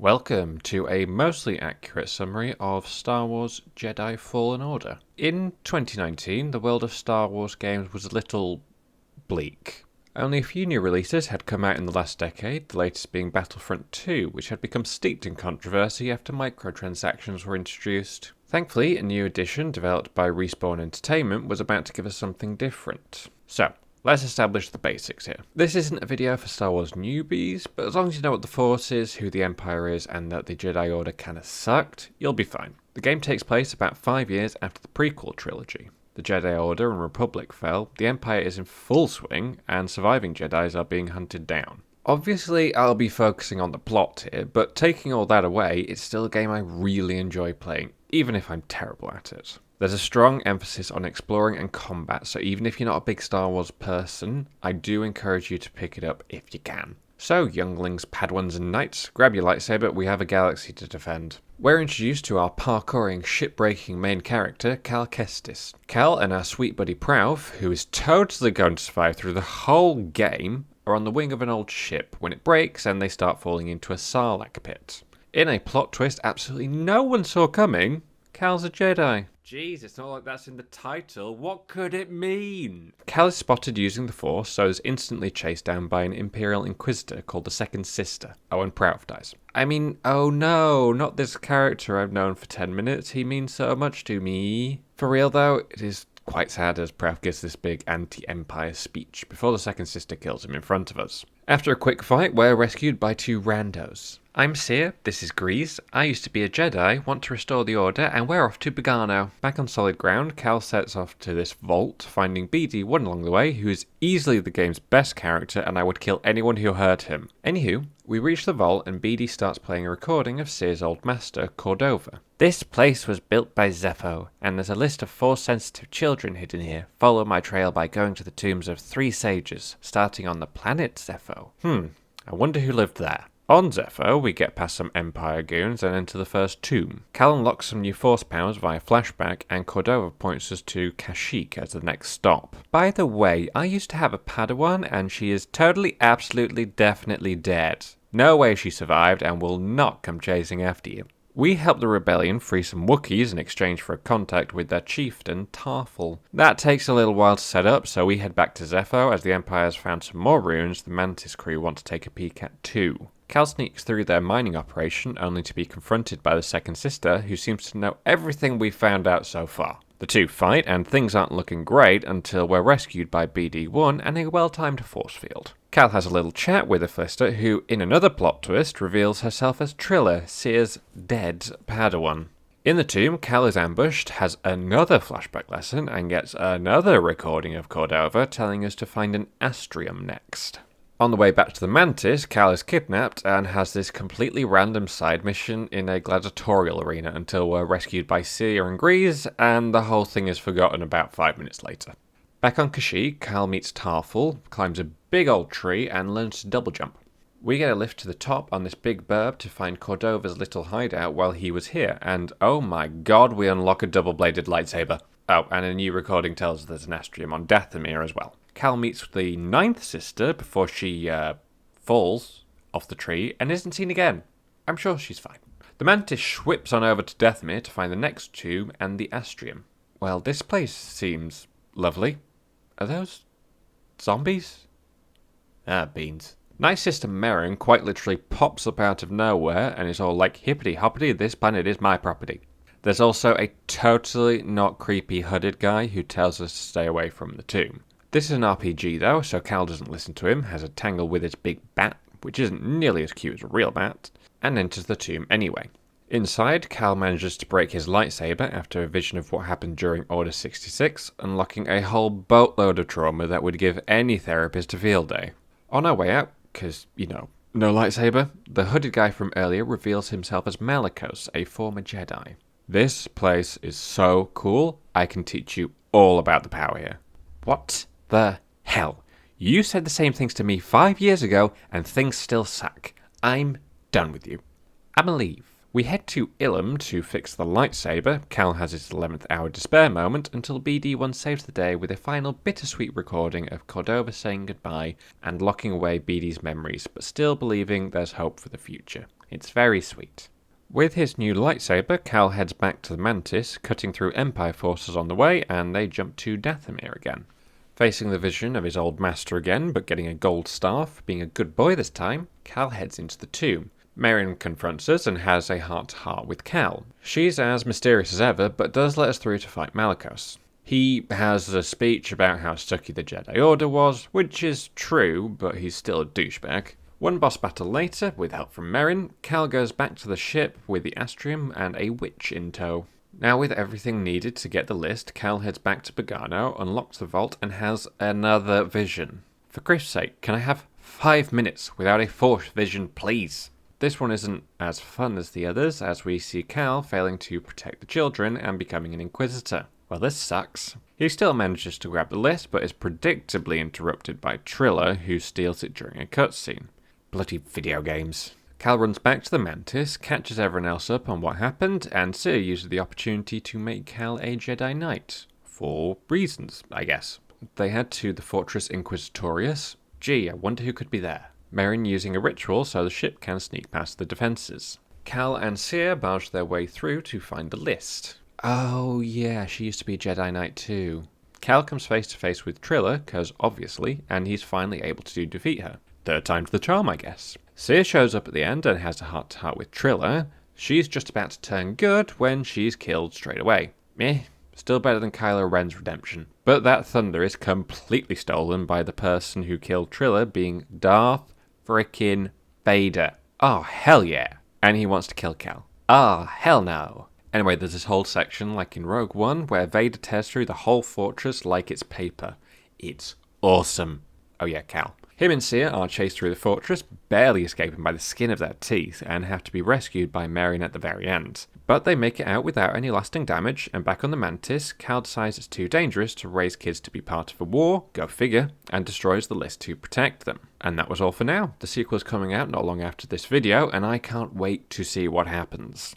Welcome to a mostly accurate summary of Star Wars Jedi Fallen Order. In 2019, the world of Star Wars games was a little bleak. Only a few new releases had come out in the last decade, the latest being Battlefront 2, which had become steeped in controversy after microtransactions were introduced. Thankfully, a new edition developed by Respawn Entertainment was about to give us something different. So, let's establish the basics here. This isn't a video for Star Wars newbies, but as long as you know what the Force is, who the Empire is, and that the Jedi Order kinda sucked, you'll be fine. The game takes place about 5 years after the prequel trilogy. The Jedi Order and Republic fell, the Empire is in full swing, and surviving Jedis are being hunted down. Obviously, I'll be focusing on the plot here, but taking all that away, it's still a game I really enjoy playing, even if I'm terrible at it. There's a strong emphasis on exploring and combat, so even if you're not a big Star Wars person, I do encourage you to pick it up if you can. So, younglings, Padawans and Knights, grab your lightsaber, we have a galaxy to defend. We're introduced to our parkouring, ship-breaking main character, Cal Kestis. Cal and our sweet buddy Prauf, who is totally going to survive through the whole game, are on the wing of an old ship when it breaks and they start falling into a sarlacc pit. In a plot twist absolutely no one saw coming, Cal's a Jedi. Jeez, it's not like that's in the title. What could it mean? Cal is spotted using the Force, so is instantly chased down by an Imperial Inquisitor called the Second Sister. Oh, and Prauf dies. I mean, oh no, not this character I've known for 10 minutes. He means so much to me. For real though, it is quite sad as Prauf gives this big anti-Empire speech before the Second Sister kills him in front of us. After a quick fight, we're rescued by two randos. I'm Seer, this is Grease, I used to be a Jedi, want to restore the Order, and we're off to Bogano. Back on solid ground, Cal sets off to this vault, finding BD1 along the way, who is easily the game's best character, and I would kill anyone who hurt him. Anywho, we reach the vault, and BD starts playing a recording of Seer's old master, Cordova. This place was built by Zepho, and there's a list of Force-sensitive children hidden here. Follow my trail by going to the tombs of 3 sages, starting on the planet Zepho. I wonder who lived there. On Zepho, we get past some Empire goons and enter the first tomb. Cal unlocks some new Force powers via flashback, and Cordova points us to Kashyyyk as the next stop. By the way, I used to have a Padawan, and she is totally, absolutely, definitely dead. No way she survived, and will not come chasing after you. We help the rebellion free some Wookiees in exchange for a contact with their chieftain, Tarful. That takes a little while to set up, so we head back to Zepho as the Empire has found some more ruins the Mantis crew want to take a peek at too. Cal sneaks through their mining operation only to be confronted by the Second Sister, who seems to know everything we've found out so far. The two fight, and things aren't looking great until we're rescued by BD1 and a well-timed force field. Cal has a little chat with Aphista, who, in another plot twist, reveals herself as Trilla, Seer's dead Padawan. In the tomb, Cal is ambushed, has another flashback lesson, and gets another recording of Cordova telling us to find an Astrium next. On the way back to the Mantis, Cal is kidnapped and has this completely random side mission in a gladiatorial arena until we're rescued by Seer and Grease, and the whole thing is forgotten about 5 minutes later. Back on Kashyyyk, Cal meets Tarful, climbs a big old tree, and learns to double jump. We get a lift to the top on this big burb to find Cordova's little hideout while he was here, and oh my god, we unlock a double-bladed lightsaber. Oh, and a new recording tells us there's an Astrium on Dathomir as well. Cal meets the 9th sister before she falls off the tree and isn't seen again. I'm sure she's fine. The Mantis whips on over to Dathomir to find the next tomb and the Astrium. Well, this place seems lovely. Are those zombies? Beans. Nice Sister Merrin quite literally pops up out of nowhere and is all like, hippity hoppity, this planet is my property. There's also a totally not creepy hooded guy who tells us to stay away from the tomb. This is an RPG though, so Cal doesn't listen to him, has a tangle with his big bat, which isn't nearly as cute as a real bat, and enters the tomb anyway. Inside, Cal manages to break his lightsaber after a vision of what happened during Order 66, unlocking a whole boatload of trauma that would give any therapist a field day. On our way out, because, no lightsaber, the hooded guy from earlier reveals himself as Malicos, a former Jedi. This place is so cool, I can teach you all about the power here. What the hell? You said the same things to me 5 years ago, and things still suck. I'm done with you. I'ma leave. We head to Ilum to fix the lightsaber. Cal has his 11th hour despair moment until BD1 saves the day with a final bittersweet recording of Cordova saying goodbye and locking away BD's memories, but still believing there's hope for the future. It's very sweet. With his new lightsaber, Cal heads back to the Mantis, cutting through Empire forces on the way, and they jump to Dathomir again. Facing the vision of his old master again, but getting a gold star for being a good boy this time, Cal heads into the tomb. Merrin confronts us and has a heart-to-heart with Cal. She's as mysterious as ever, but does let us through to fight Malicos. He has a speech about how sucky the Jedi Order was, which is true, but he's still a douchebag. One boss battle later, with help from Merrin, Cal goes back to the ship with the Astrium and a witch in tow. Now with everything needed to get the list, Cal heads back to Bogano, unlocks the vault, and has another vision. For Christ's sake, can I have 5 minutes without a fourth vision, please? This one isn't as fun as the others, as we see Cal failing to protect the children and becoming an Inquisitor. Well, this sucks. He still manages to grab the list, but is predictably interrupted by Triller, who steals it during a cutscene. Bloody video games. Cal runs back to the Mantis, catches everyone else up on what happened, and Cere uses the opportunity to make Cal a Jedi Knight. For reasons, I guess. They head to the Fortress Inquisitorius. Gee, I wonder who could be there. Merrin using a ritual so the ship can sneak past the defences. Cal and Cere barge their way through to find the list. Oh yeah, she used to be a Jedi Knight too. Cal comes face to face with Triller, cause obviously, and he's finally able to defeat her. Third time's the charm, I guess. Cere shows up at the end and has a heart-to-heart with Triller. She's just about to turn good when she's killed straight away. Still better than Kylo Ren's redemption. But that thunder is completely stolen by the person who killed Triller being Darth frickin' Vader. Oh, hell yeah. And he wants to kill Cal. Oh, hell no. Anyway, there's this whole section, like in Rogue One, where Vader tears through the whole fortress like it's paper. It's awesome. Oh yeah, Cal. Him and Cere are chased through the fortress, barely escaping by the skin of their teeth, and have to be rescued by Merrin at the very end. But they make it out without any lasting damage, and back on the Mantis, Cal decides it's too dangerous to raise kids to be part of a war, go figure, and destroys the list to protect them. And that was all for now. The sequel is coming out not long after this video, and I can't wait to see what happens.